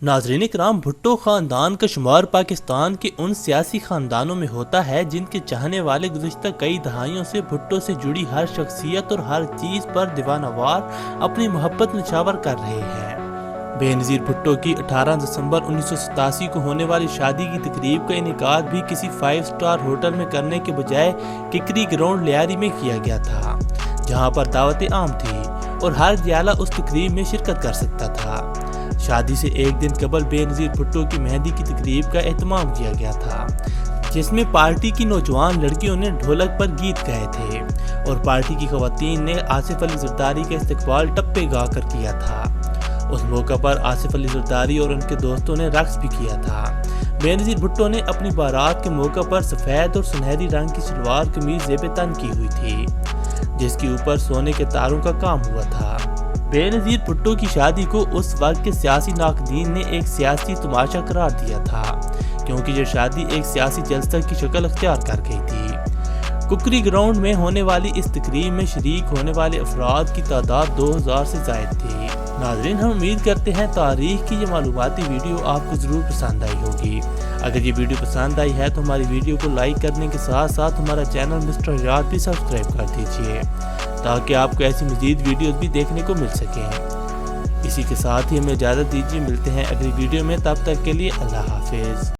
ناظرین اکرام، بھٹو خاندان کا شمار پاکستان کے ان سیاسی خاندانوں میں ہوتا ہے جن کے چاہنے والے گزشتہ کئی دہائیوں سے بھٹو سے جڑی ہر شخصیت اور ہر چیز پر دیوانہ وار اپنی محبت نچھاور کر رہے ہیں۔ بے نظیر بھٹو کی 18 دسمبر 1987 کو ہونے والی شادی کی تقریب کا انعقاد بھی کسی 5 سٹار ہوٹل میں کرنے کے بجائے ککری گراؤنڈ لیاری میں کیا گیا تھا، جہاں پر دعوت عام تھی اور ہر جیالہ اس تقریب میں شرکت کر سکتا تھا۔ شادی سے ایک دن قبل بے نظیر بھٹو کی مہندی کی تقریب کا اہتمام کیا گیا تھا، جس میں پارٹی کی نوجوان لڑکیوں نے ڈھولک پر گیت گائے تھے اور پارٹی کی خواتین نے آصف علی زرداری کا استقبال ٹپے گا کر کیا تھا۔ اس موقع پر آصف علی زرداری اور ان کے دوستوں نے رقص بھی کیا تھا۔ بے نظیر بھٹو نے اپنی بارات کے موقع پر سفید اور سنہری رنگ کی شلوار قمیض زیب تن کی ہوئی تھی، جس کے اوپر سونے کے تاروں کا کام ہوا تھا۔ بے نظیر بھٹو کی شادی کو اس وقت کے سیاسی ناقدین نے ایک سیاسی تماشا قرار دیا تھا، کیونکہ یہ شادی ایک سیاسی جلسہ کی شکل اختیار کر گئی تھی۔ ککری گراؤنڈ میں ہونے والی اس تقریب میں شریک ہونے والے افراد کی تعداد 2000 سے زائد تھی۔ ناظرین، ہم امید کرتے ہیں تاریخ کی یہ معلوماتی ویڈیو آپ کو ضرور پسند آئی ہوگی۔ اگر یہ ویڈیو پسند آئی ہے تو ہماری ویڈیو کو لائک کرنے کے ساتھ ساتھ ہمارا چینل مسٹر حجاز بھی سبسکرائب کر دیجیے، تاکہ آپ کو ایسی مزید ویڈیوز بھی دیکھنے کو مل سکیں۔ اسی کے ساتھ ہی ہمیں اجازت دیجیے، ملتے ہیں اگلی ویڈیو میں، تب تک کے لیے اللہ حافظ۔